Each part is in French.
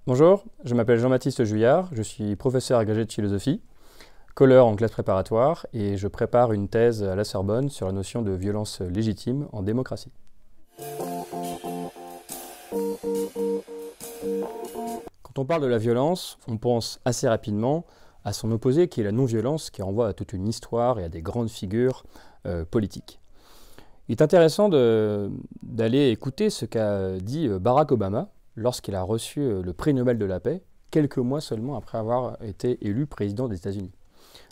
Bonjour, je m'appelle Jean-Baptiste Juillard, je suis professeur agrégé de philosophie, colleur en classe préparatoire et je prépare une thèse à la Sorbonne sur la notion de violence légitime en démocratie. Quand on parle de la violence, on pense assez rapidement à son opposé qui est la non-violence, qui renvoie à toute une histoire et à des grandes figures politiques. Il est intéressant d'aller écouter ce qu'a dit Barack Obama lorsqu'il a reçu le prix Nobel de la paix, quelques mois seulement après avoir été élu président des États-Unis.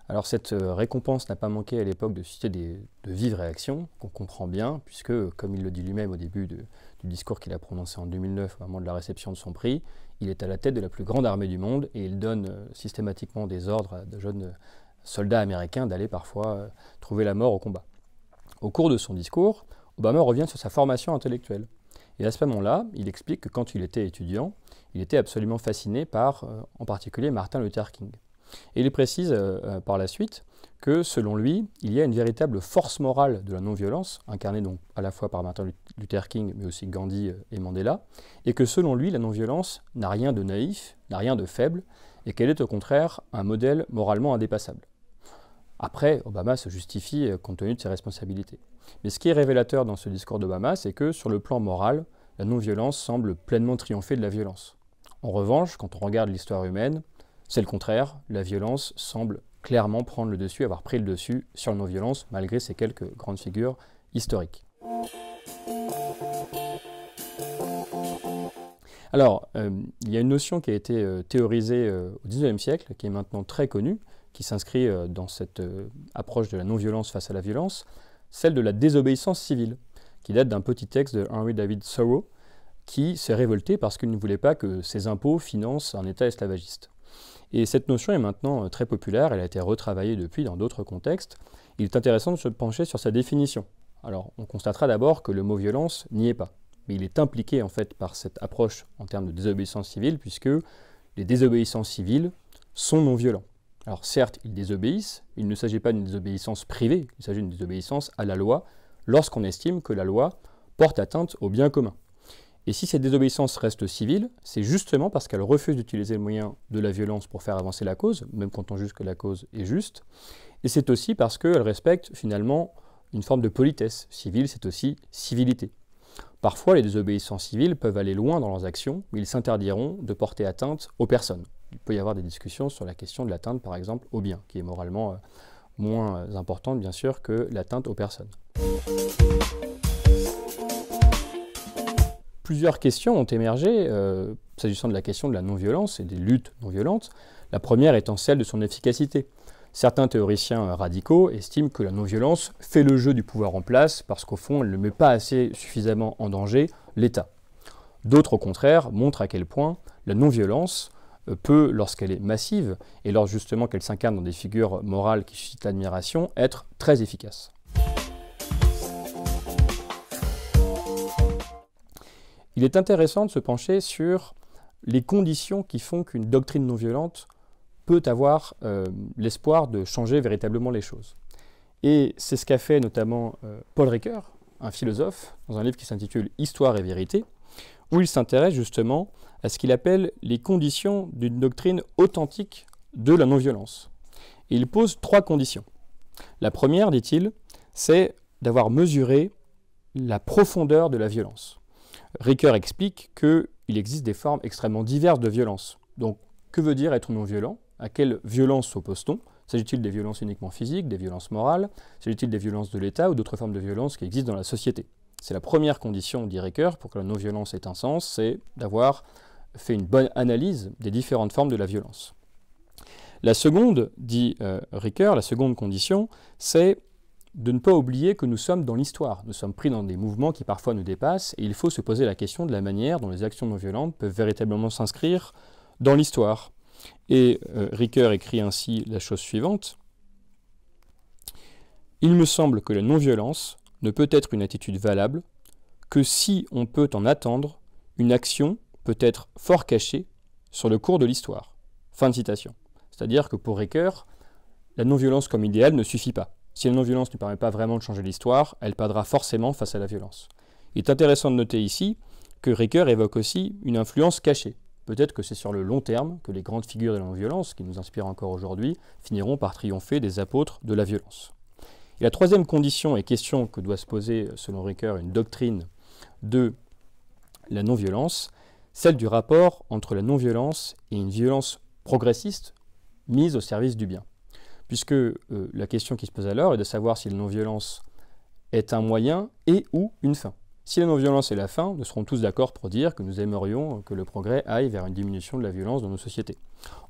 Alors cette récompense n'a pas manqué à l'époque de susciter de vives réactions, qu'on comprend bien, puisque, comme il le dit lui-même au début du discours qu'il a prononcé en 2009, au moment de la réception de son prix, il est à la tête de la plus grande armée du monde et il donne systématiquement des ordres à de jeunes soldats américains d'aller parfois trouver la mort au combat. Au cours de son discours, Obama revient sur sa formation intellectuelle. Et à ce moment-là, il explique que quand il était étudiant, il était absolument fasciné par, en particulier, Martin Luther King. Et il précise par la suite que, selon lui, il y a une véritable force morale de la non-violence, incarnée donc à la fois par Martin Luther King, mais aussi Gandhi et Mandela, et que, selon lui, la non-violence n'a rien de naïf, n'a rien de faible, et qu'elle est au contraire un modèle moralement indépassable. Après, Obama se justifie compte tenu de ses responsabilités. Mais ce qui est révélateur dans ce discours d'Obama, c'est que sur le plan moral, la non-violence semble pleinement triompher de la violence. En revanche, quand on regarde l'histoire humaine, c'est le contraire, la violence semble clairement prendre le dessus, avoir pris le dessus sur la non-violence, malgré ces quelques grandes figures historiques. Alors, il y a une notion qui a été théorisée au XIXe siècle, qui est maintenant très connue, qui s'inscrit dans cette approche de la non-violence face à la violence, celle de la désobéissance civile, qui date d'un petit texte de Henry David Thoreau, qui s'est révolté parce qu'il ne voulait pas que ses impôts financent un État esclavagiste. Et cette notion est maintenant très populaire, elle a été retravaillée depuis dans d'autres contextes. Il est intéressant de se pencher sur sa définition. Alors, on constatera d'abord que le mot violence n'y est pas, mais il est impliqué en fait par cette approche en termes de désobéissance civile, puisque les désobéissances civiles sont non violents. Alors certes, ils désobéissent, il ne s'agit pas d'une désobéissance privée, il s'agit d'une désobéissance à la loi, lorsqu'on estime que la loi porte atteinte au bien commun. Et si cette désobéissance reste civile, c'est justement parce qu'elle refuse d'utiliser le moyen de la violence pour faire avancer la cause, même quand on juge que la cause est juste, et c'est aussi parce qu'elle respecte finalement une forme de politesse. Civile, c'est aussi civilité. Parfois, les désobéissances civiles peuvent aller loin dans leurs actions, mais ils s'interdiront de porter atteinte aux personnes. Il peut y avoir des discussions sur la question de l'atteinte, par exemple, au bien, qui est moralement moins importante, bien sûr, que l'atteinte aux personnes. Plusieurs questions ont émergé s'agissant de la question de la non-violence et des luttes non-violentes, la première étant celle de son efficacité. Certains théoriciens radicaux estiment que la non-violence fait le jeu du pouvoir en place parce qu'au fond, elle ne met pas assez suffisamment en danger l'État. D'autres, au contraire, montrent à quel point la non-violence peut, lorsqu'elle est massive, et lors justement qu'elle s'incarne dans des figures morales qui suscitent l'admiration, être très efficace. Il est intéressant de se pencher sur les conditions qui font qu'une doctrine non violente peut avoir l'espoir de changer véritablement les choses. Et c'est ce qu'a fait notamment Paul Ricoeur, un philosophe, dans un livre qui s'intitule « Histoire et vérité », où il s'intéresse justement à ce qu'il appelle les conditions d'une doctrine authentique de la non-violence. Et il pose 3 conditions. La première, dit-il, c'est d'avoir mesuré la profondeur de la violence. Ricoeur explique qu'il existe des formes extrêmement diverses de violence. Donc, que veut dire être non-violent? À quelle violence s'oppose-t-on? S'agit-il des violences uniquement physiques, des violences morales? S'agit-il des violences de l'État ou d'autres formes de violence qui existent dans la société? C'est la première condition, dit Ricoeur, pour que la non-violence ait un sens, c'est d'avoir fait une bonne analyse des différentes formes de la violence. La seconde, dit Ricoeur, la seconde condition, c'est de ne pas oublier que nous sommes dans l'histoire. Nous sommes pris dans des mouvements qui parfois nous dépassent et il faut se poser la question de la manière dont les actions non violentes peuvent véritablement s'inscrire dans l'histoire. Et Ricoeur écrit ainsi la chose suivante. « Il me semble que la non-violence ne peut être une attitude valable que si on peut en attendre une action peut-être fort cachée sur le cours de l'histoire. » Fin de citation. C'est-à-dire que pour Ricoeur, la non-violence comme idéal ne suffit pas. Si la non-violence ne permet pas vraiment de changer l'histoire, elle perdra forcément face à la violence. Il est intéressant de noter ici que Ricoeur évoque aussi une influence cachée. Peut-être que c'est sur le long terme que les grandes figures de la non-violence, qui nous inspirent encore aujourd'hui, finiront par triompher des apôtres de la violence. Et la troisième condition et question que doit se poser, selon Ricoeur, une doctrine de la non-violence, celle du rapport entre la non-violence et une violence progressiste mise au service du bien. Puisque la question qui se pose alors est de savoir si la non-violence est un moyen et ou une fin. Si la non-violence est la fin, nous serons tous d'accord pour dire que nous aimerions que le progrès aille vers une diminution de la violence dans nos sociétés.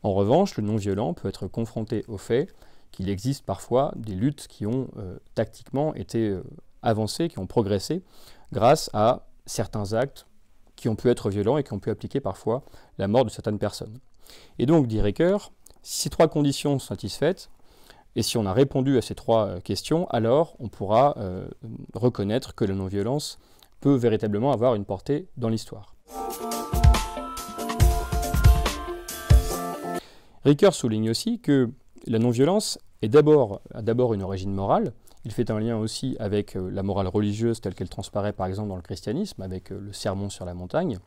En revanche, le non-violent peut être confronté au fait qu'il existe parfois des luttes qui ont tactiquement été avancées, qui ont progressé grâce à certains actes qui ont pu être violents et qui ont pu impliquer parfois la mort de certaines personnes. Et donc, dit Ricoeur, si ces trois conditions sont satisfaites, et si on a répondu à ces trois questions, alors on pourra reconnaître que la non-violence peut véritablement avoir une portée dans l'histoire. Ricoeur souligne aussi que la non-violence a d'abord une origine morale. Il fait un lien aussi avec la morale religieuse telle qu'elle transparaît par exemple dans le christianisme, avec le sermon sur la montagne.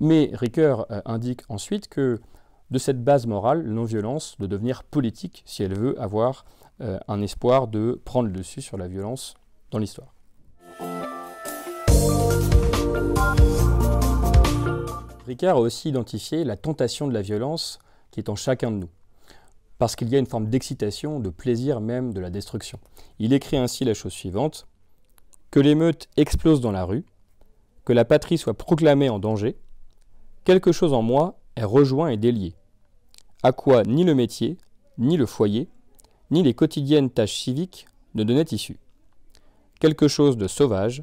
Mais Ricoeur indique ensuite que de cette base morale, la non-violence doit devenir politique si elle veut avoir un espoir de prendre le dessus sur la violence dans l'histoire. Ricoeur a aussi identifié la tentation de la violence qui est en chacun de nous, parce qu'il y a une forme d'excitation, de plaisir même de la destruction. Il écrit ainsi la chose suivante: « Que l'émeute explose dans la rue, que la patrie soit proclamée en danger, quelque chose en moi est rejoint et délié, à quoi ni le métier, ni le foyer, ni les quotidiennes tâches civiques ne donnaient issue. Quelque chose de sauvage,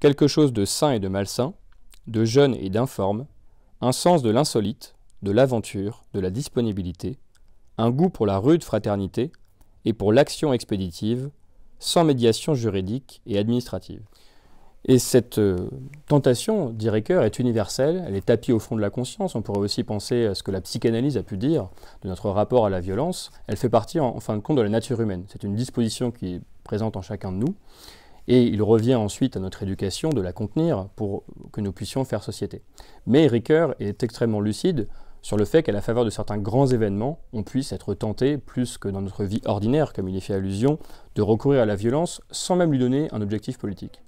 quelque chose de sain et de malsain, de jeune et d'informe, un sens de l'insolite, de l'aventure, de la disponibilité, un goût pour la rude fraternité et pour l'action expéditive, sans médiation juridique et administrative. » Et cette tentation, dit Ricoeur, est universelle, elle est tapie au fond de la conscience. On pourrait aussi penser à ce que la psychanalyse a pu dire de notre rapport à la violence. Elle fait partie, en fin de compte, de la nature humaine. C'est une disposition qui est présente en chacun de nous. Et il revient ensuite à notre éducation de la contenir pour que nous puissions faire société. Mais Ricoeur est extrêmement lucide sur le fait qu'à la faveur de certains grands événements, on puisse être tenté, plus que dans notre vie ordinaire, comme il y fait allusion, de recourir à la violence sans même lui donner un objectif politique.